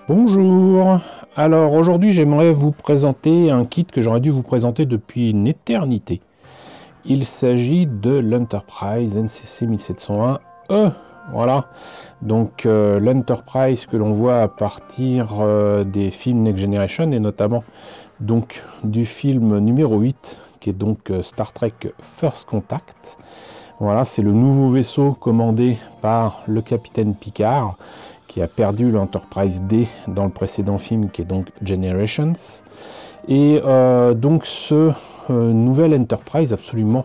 Bonjour, alors aujourd'hui j'aimerais vous présenter un kit que j'aurais dû vous présenter depuis une éternité. Il s'agit de l'Enterprise NCC 1701E, voilà. Donc l'Enterprise que l'on voit à partir des films Next Generation et notamment donc du film numéro 8 qui est donc Star Trek First Contact. Voilà, c'est le nouveau vaisseau commandé par le capitaine Picard qui a perdu l'Enterprise D dans le précédent film qui est donc Generations. Et donc ce nouvel Enterprise absolument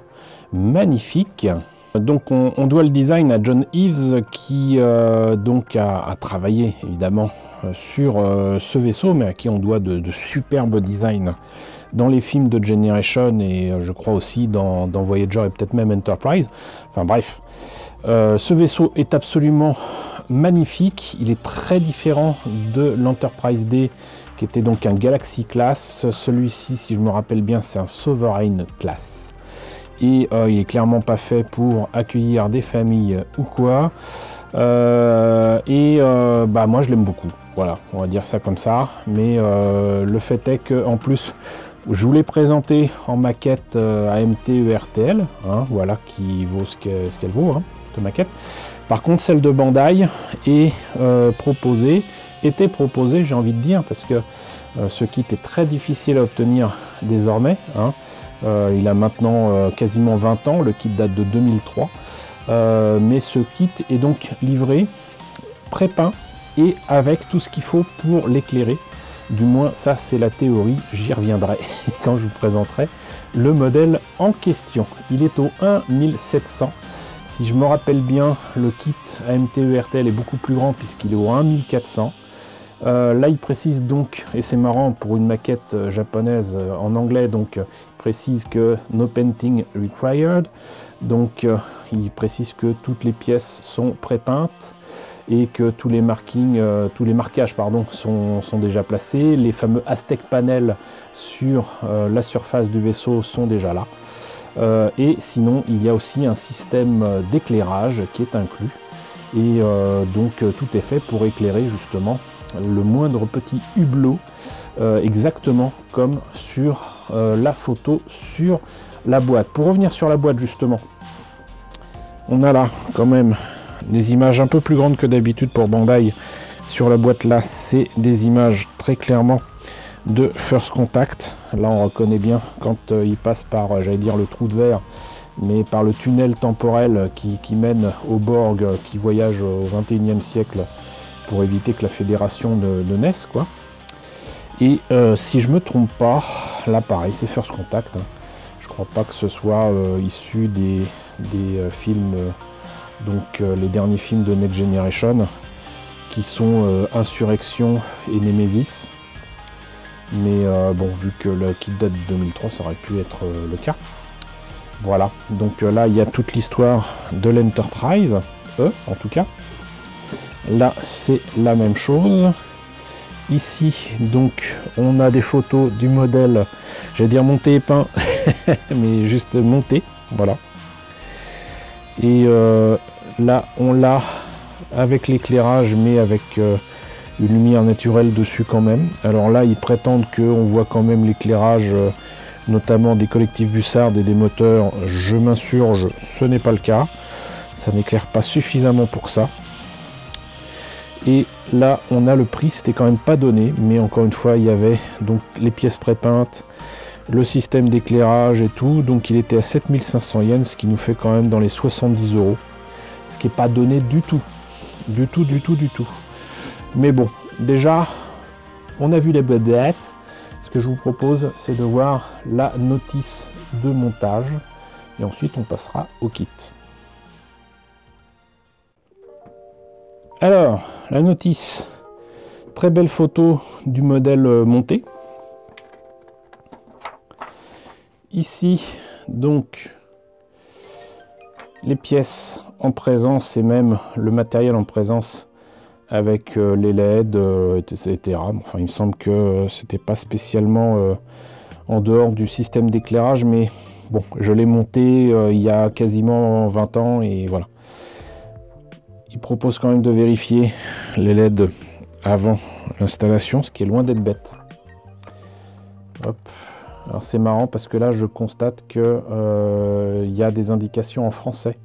magnifique. Donc on doit le design à John Eaves qui donc a travaillé évidemment sur ce vaisseau, mais à qui on doit de superbes designs dans les films de Generation et je crois aussi dans Voyager et peut-être même Enterprise. Enfin bref, ce vaisseau est absolument magnifique, il est très différent de l'Enterprise D qui était donc un Galaxy Class. Celui-ci, si je me rappelle bien, c'est un Sovereign Class. Et il est clairement pas fait pour accueillir des familles ou quoi. Moi je l'aime beaucoup. Voilà, on va dire ça comme ça. Mais le fait est que en plus, je vous l'ai présenté en maquette AMT ERTL, hein, voilà, qui vaut ce qu'elle vaut, hein, de maquette. Par contre, celle de Bandai est était proposée, j'ai envie de dire, parce que ce kit est très difficile à obtenir désormais, hein. Il a maintenant quasiment 20 ans, le kit date de 2003, mais ce kit est donc livré, pré-peint et avec tout ce qu'il faut pour l'éclairer. Du moins, ça c'est la théorie, j'y reviendrai quand je vous présenterai le modèle en question. Il est au 1700. Si je me rappelle bien, le kit AMT-ERTL est beaucoup plus grand puisqu'il est au 1400. Là, il précise donc, et c'est marrant pour une maquette japonaise en anglais, donc il précise que no painting required. Donc il précise que toutes les pièces sont pré-peintes et que tous les marquages sont déjà placés. Les fameux Aztec panels sur la surface du vaisseau sont déjà là. Et sinon, il y a aussi un système d'éclairage qui est inclus. Et donc tout est fait pour éclairer justement le moindre petit hublot, exactement comme sur la photo sur la boîte. Pour revenir sur la boîte justement, on a là quand même des images un peu plus grandes que d'habitude pour Bandai. Sur la boîte là, c'est des images très clairement de First Contact. Là on reconnaît bien quand il passe par, j'allais dire le trou de verre, mais par le tunnel temporel qui mène au Borg, qui voyage au 21e siècle pour éviter que la fédération ne naisse, quoi. Et si je me trompe pas, là pareil, c'est First Contact, hein. Je crois pas que ce soit issu des films, les derniers films de Next Generation, qui sont Insurrection et Nemesis. Mais bon, vu que le kit date de 2003, ça aurait pu être le cas. Voilà, donc là il y a toute l'histoire de l'Enterprise, en tout cas. Là c'est la même chose. Ici donc on a des photos du modèle, j'allais dire monté et peint, mais juste monté, voilà. Et là on l'a avec l'éclairage, mais avec une lumière naturelle dessus quand même. Alors là ils prétendent qu'on voit quand même l'éclairage, notamment des collectifs Bussard et des moteurs. Je m'insurge, ce n'est pas le cas, ça n'éclaire pas suffisamment pour ça. Et là on a le prix, c'était quand même pas donné, mais encore une fois il y avait donc les pièces prépeintes, le système d'éclairage et tout, donc il était à 7500 yens, ce qui nous fait quand même dans les 70 €, ce qui n'est pas donné du tout, du tout. Mais bon, déjà on a vu les boîtes. Ce que je vous propose, c'est de voir la notice de montage et ensuite on passera au kit. Alors, la notice, très belle photo du modèle monté. Ici, donc, les pièces en présence et même le matériel en présence avec les LED, etc. Enfin, il me semble que c'était pas spécialement en dehors du système d'éclairage, mais bon, je l'ai monté il y a quasiment 20 ans et voilà. Il propose quand même de vérifier les LED avant l'installation, ce qui est loin d'être bête. Hop. Alors c'est marrant parce que là je constate que y a des indications en français.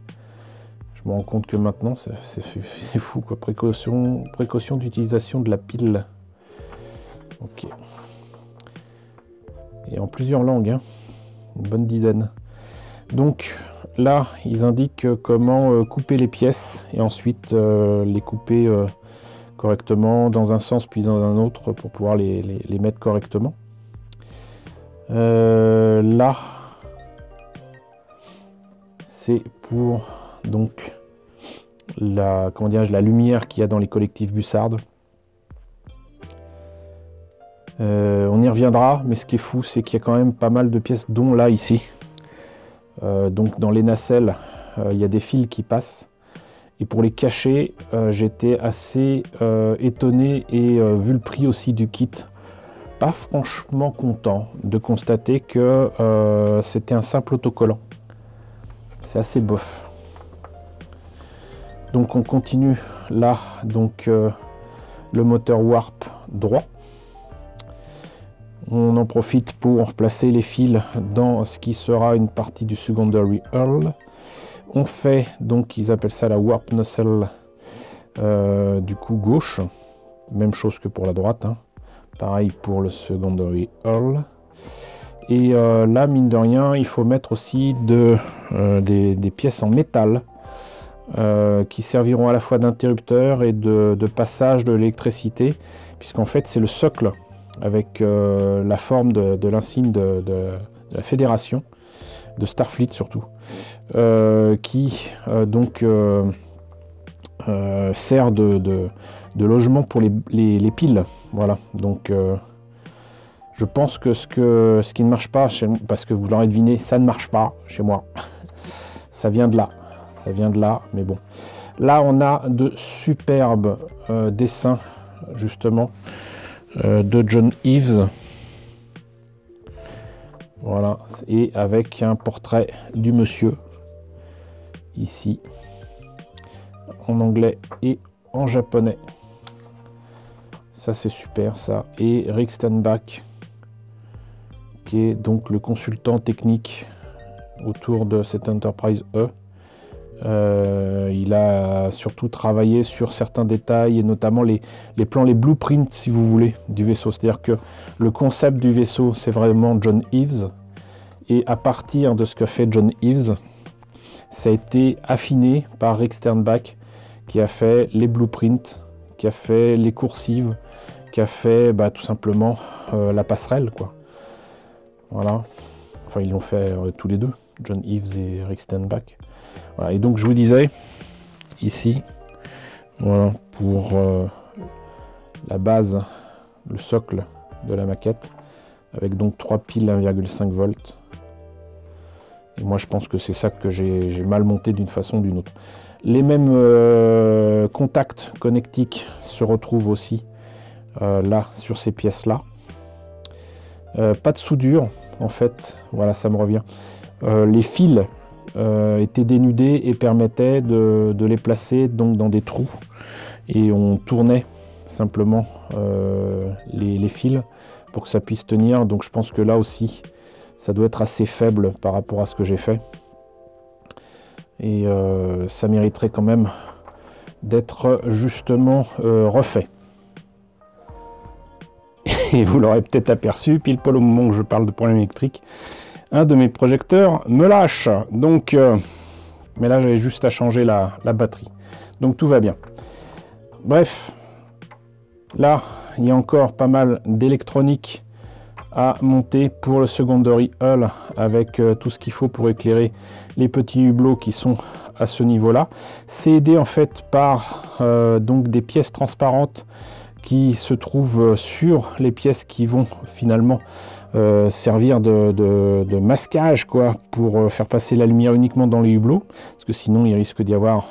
Je me rends compte que maintenant c'est fou quoi. Précaution d'utilisation de la pile. Ok. Et en plusieurs langues, hein. Une bonne dizaine. Donc là ils indiquent comment couper les pièces et ensuite les couper correctement dans un sens puis dans un autre pour pouvoir les mettre correctement. Là c'est pour donc la lumière qu'il y a dans les collectifs Bussard. On y reviendra, mais ce qui est fou c'est qu'il y a quand même pas mal de pièces, dont là ici. Donc dans les nacelles il y a des fils qui passent et pour les cacher j'étais assez étonné et vu le prix aussi du kit, pas franchement content de constater que c'était un simple autocollant. C'est assez bof. Donc on continue là, donc le moteur Warp droit. On en profite pour placer les fils dans ce qui sera une partie du secondary hull. On fait donc, ils appellent ça la Warp Nozzle du coup gauche. Même chose que pour la droite, hein. Pareil pour le secondary hull. Et là, mine de rien, il faut mettre aussi des pièces en métal qui serviront à la fois d'interrupteur et de passage de l'électricité, puisqu'en fait c'est le socle avec la forme de l'insigne de la fédération, de Starfleet surtout, qui donc sert de logement pour les piles. Voilà, donc je pense que ce qui ne marche pas, parce que vous l'aurez deviné, ça ne marche pas chez moi. Ça vient de là, mais bon. Là, on a de superbes dessins, justement, de John Eaves. Voilà, et avec un portrait du monsieur, ici, en anglais et en japonais. Ça, c'est super, ça. Et Rick Stenbach, qui est donc le consultant technique autour de cette Enterprise E. Il a surtout travaillé sur certains détails, et notamment les plans, les blueprints, si vous voulez, du vaisseau. C'est-à-dire que le concept du vaisseau, c'est vraiment John Eaves. Et à partir de ce que fait John Eaves, ça a été affiné par Rick Sternbach, qui a fait les blueprints, qui a fait les coursives, qui a fait tout simplement la passerelle, quoi. Voilà. Enfin, ils l'ont fait tous les deux, John Eaves et Rick Sternbach. Voilà. Et donc, je vous disais, ici, voilà, pour la base, le socle de la maquette, avec donc 3 piles 1,5 volts. Et moi, je pense que c'est ça que j'ai mal monté d'une façon ou d'une autre. Les mêmes contacts connectiques se retrouvent aussi là, sur ces pièces-là. Pas de soudure, en fait. Voilà, ça me revient. Les fils étaient dénudés et permettaient de les placer donc dans des trous. Et on tournait simplement les fils pour que ça puisse tenir. Donc je pense que là aussi, ça doit être assez faible par rapport à ce que j'ai fait. Et ça mériterait quand même d'être justement refait. Et vous l'aurez peut-être aperçu, pile poil au moment où je parle de problème électrique, un de mes projecteurs me lâche. Donc, mais là j'avais juste à changer la batterie. Donc tout va bien. Bref, là il y a encore pas mal d'électronique à monter pour le secondary hull, avec tout ce qu'il faut pour éclairer les petits hublots qui sont à ce niveau-là. C'est aidé en fait par donc des pièces transparentes qui se trouvent sur les pièces qui vont finalement servir de masquage, quoi, pour faire passer la lumière uniquement dans les hublots, parce que sinon il risque d'y avoir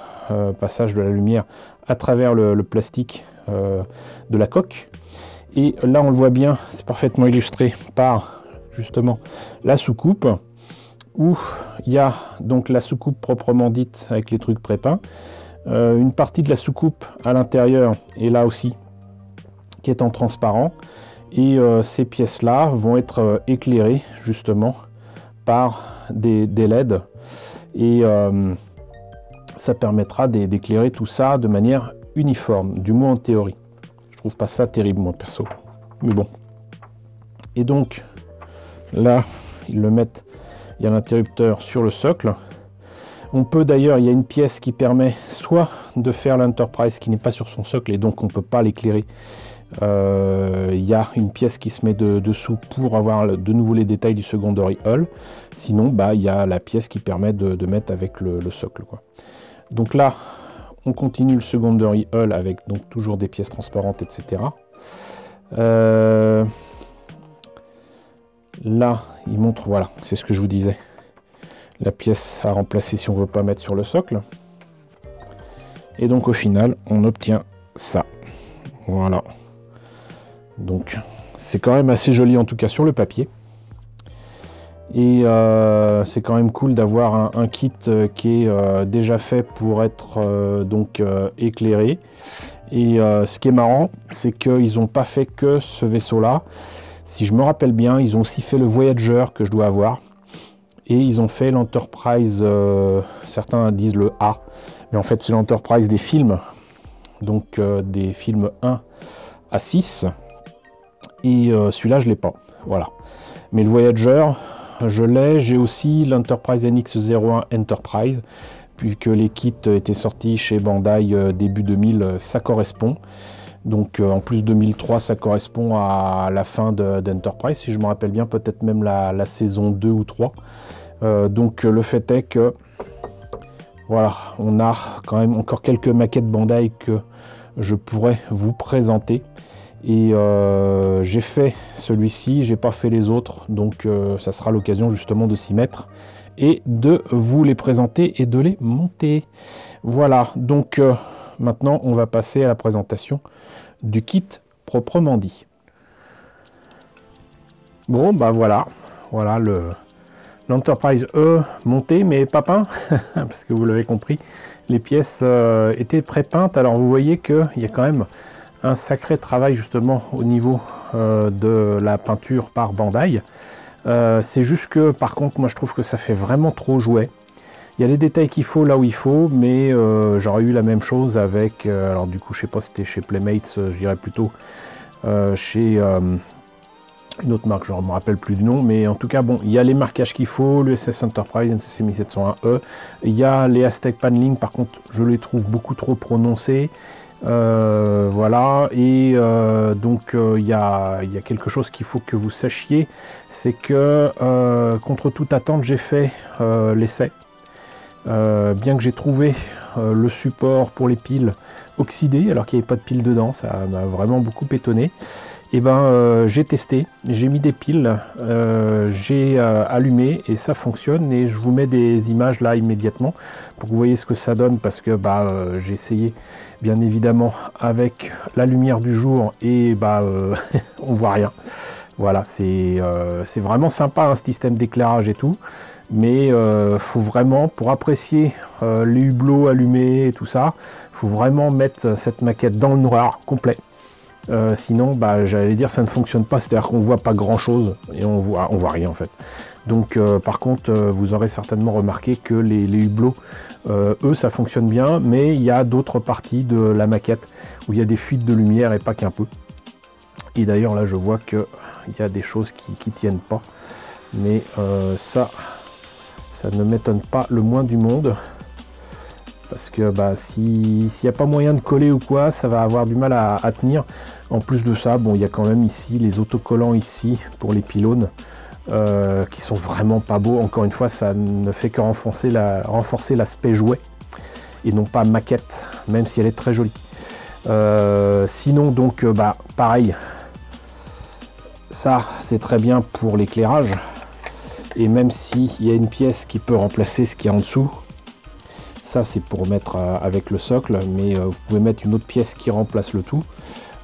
passage de la lumière à travers le plastique de la coque. Et là on le voit bien, c'est parfaitement illustré par justement la soucoupe, où il y a donc la soucoupe proprement dite avec les trucs prépeints, une partie de la soucoupe à l'intérieur, et là aussi qui est en transparent. Et ces pièces-là vont être éclairées justement par des LED. Et ça permettra d'éclairer tout ça de manière uniforme, du moins en théorie. Je trouve pas ça terrible, moi, perso. Mais bon. Et donc, là, ils le mettent, il y a l'interrupteur sur le socle. On peut d'ailleurs, il y a une pièce qui permet soit de faire l'Enterprise qui n'est pas sur son socle et donc on ne peut pas l'éclairer. Il y a une pièce qui se met dessous pour avoir de nouveau les détails du secondary hull. Sinon, bah, il y a la pièce qui permet de mettre avec le socle, quoi. Donc là, on continue le secondary hull avec donc toujours des pièces transparentes, etc. Là, il montre, voilà, c'est ce que je vous disais. La pièce à remplacer si on ne veut pas mettre sur le socle. Et donc au final, on obtient ça. Voilà. Donc c'est quand même assez joli en tout cas sur le papier. Et c'est quand même cool d'avoir un kit qui est déjà fait pour être éclairé. Et ce qui est marrant, c'est qu'ils n'ont pas fait que ce vaisseau-là. Si je me rappelle bien, ils ont aussi fait le Voyager que je dois avoir. Et ils ont fait l'Enterprise, certains disent le A, mais en fait c'est l'Enterprise des films, donc des films 1 à 6, et celui-là je l'ai pas, voilà. Mais le Voyager, je l'ai, j'ai aussi l'Enterprise NX-01 Enterprise, puisque les kits étaient sortis chez Bandai début 2000, ça correspond. Donc en plus 2003, ça correspond à la fin d'Enterprise, si je me rappelle bien, peut-être même la saison 2 ou 3. Donc le fait est que voilà, on a quand même encore quelques maquettes Bandai que je pourrais vous présenter. Et j'ai fait celui-ci, j'ai pas fait les autres, donc ça sera l'occasion justement de s'y mettre et de vous les présenter et de les monter. Voilà, donc maintenant on va passer à la présentation du kit proprement dit. Bon bah voilà l'Enterprise E monté mais pas peint parce que vous l'avez compris, les pièces étaient pré-peintes. Alors vous voyez qu'il y a quand même un sacré travail justement au niveau de la peinture par Bandai. C'est juste que par contre moi je trouve que ça fait vraiment trop jouet. Il y a les détails qu'il faut là où il faut, mais j'aurais eu la même chose avec, alors du coup je sais pas si c'était chez Playmates, je dirais plutôt chez une autre marque, je ne me rappelle plus du nom, mais en tout cas bon, il y a les marquages qu'il faut, l'USS Enterprise, NCC 1701E, il y a les Aztec Paneling, par contre je les trouve beaucoup trop prononcés. Voilà, et donc il y a quelque chose qu'il faut que vous sachiez, c'est que contre toute attente j'ai fait l'essai. Bien que j'ai trouvé le support pour les piles oxydé alors qu'il n'y avait pas de piles dedans, ça m'a vraiment beaucoup étonné. Et ben j'ai testé, j'ai mis des piles, j'ai allumé et ça fonctionne, et je vous mets des images là immédiatement pour que vous voyez ce que ça donne, parce que j'ai essayé bien évidemment avec la lumière du jour et on voit rien. Voilà, c'est vraiment sympa ce système d'éclairage et tout, mais faut vraiment, pour apprécier les hublots allumés et tout ça, faut vraiment mettre cette maquette dans le noir complet. Sinon j'allais dire ça ne fonctionne pas, c'est à dire qu'on voit pas grand chose et on voit rien en fait. Donc par contre vous aurez certainement remarqué que les hublots eux ça fonctionne bien, mais il y a d'autres parties de la maquette où il y a des fuites de lumière et pas qu'un peu. Et d'ailleurs là je vois que il y a des choses qui tiennent pas, mais ça ne m'étonne pas le moins du monde, parce que s'il n'y a pas moyen de coller ou quoi, ça va avoir du mal à tenir. En plus de ça, bon, il y a quand même ici les autocollants ici pour les pylônes qui sont vraiment pas beaux. Encore une fois, ça ne fait que renforcer l'aspect jouet et non pas maquette, même si elle est très jolie. Sinon donc pareil, ça c'est très bien pour l'éclairage, et même s'il y a une pièce qui peut remplacer ce qu'il y a en dessous, ça c'est pour mettre avec le socle, mais vous pouvez mettre une autre pièce qui remplace le tout.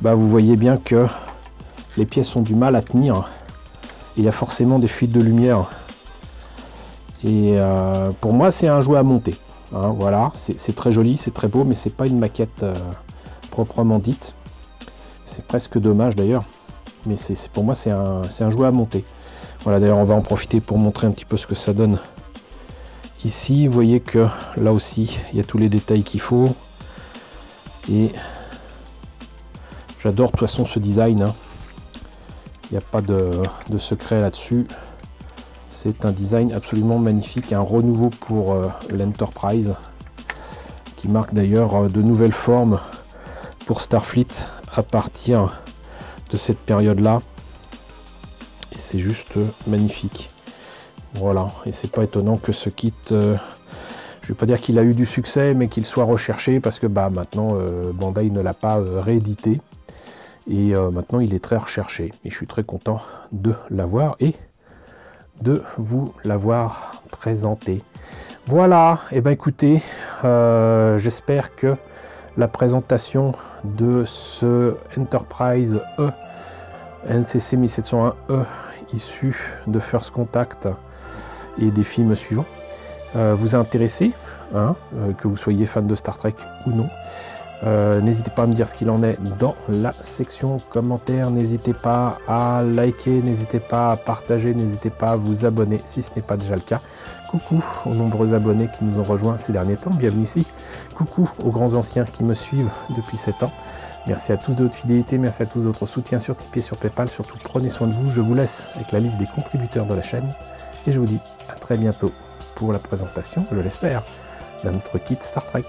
Vous voyez bien que les pièces ont du mal à tenir, il y a forcément des fuites de lumière, et pour moi c'est un jouet à monter, hein, voilà, c'est très joli, c'est très beau, mais c'est pas une maquette proprement dite. C'est presque dommage d'ailleurs, mais pour moi c'est un jouet à monter. Voilà, d'ailleurs on va en profiter pour montrer un petit peu ce que ça donne ici. Vous voyez que là aussi il y a tous les détails qu'il faut, et j'adore de toute façon ce design, hein. Il n'y a pas de secret là-dessus. C'est un design absolument magnifique, un renouveau pour l'Enterprise, qui marque d'ailleurs de nouvelles formes pour Starfleet à partir de cette période-là. Et c'est juste magnifique. Voilà, et c'est pas étonnant que ce kit, je vais pas dire qu'il a eu du succès, mais qu'il soit recherché, parce que bah maintenant Bandai ne l'a pas réédité. Et maintenant il est très recherché, et je suis très content de l'avoir et de vous l'avoir présenté. Voilà, et ben écoutez, j'espère que la présentation de ce Enterprise E, NCC 1701E, issu de First Contact et des films suivants, vous a intéressé, hein, que vous soyez fan de Star Trek ou non. N'hésitez pas à me dire ce qu'il en est dans la section commentaires, n'hésitez pas à liker, n'hésitez pas à partager, n'hésitez pas à vous abonner si ce n'est pas déjà le cas. Coucou aux nombreux abonnés qui nous ont rejoints ces derniers temps, bienvenue ici. Coucou aux grands anciens qui me suivent depuis 7 ans. Merci à tous de votre fidélité, merci à tous de votre soutien sur Tipeee et sur Paypal. Surtout prenez soin de vous, je vous laisse avec la liste des contributeurs de la chaîne et je vous dis à très bientôt pour la présentation, je l'espère, d'un autre kit Star Trek.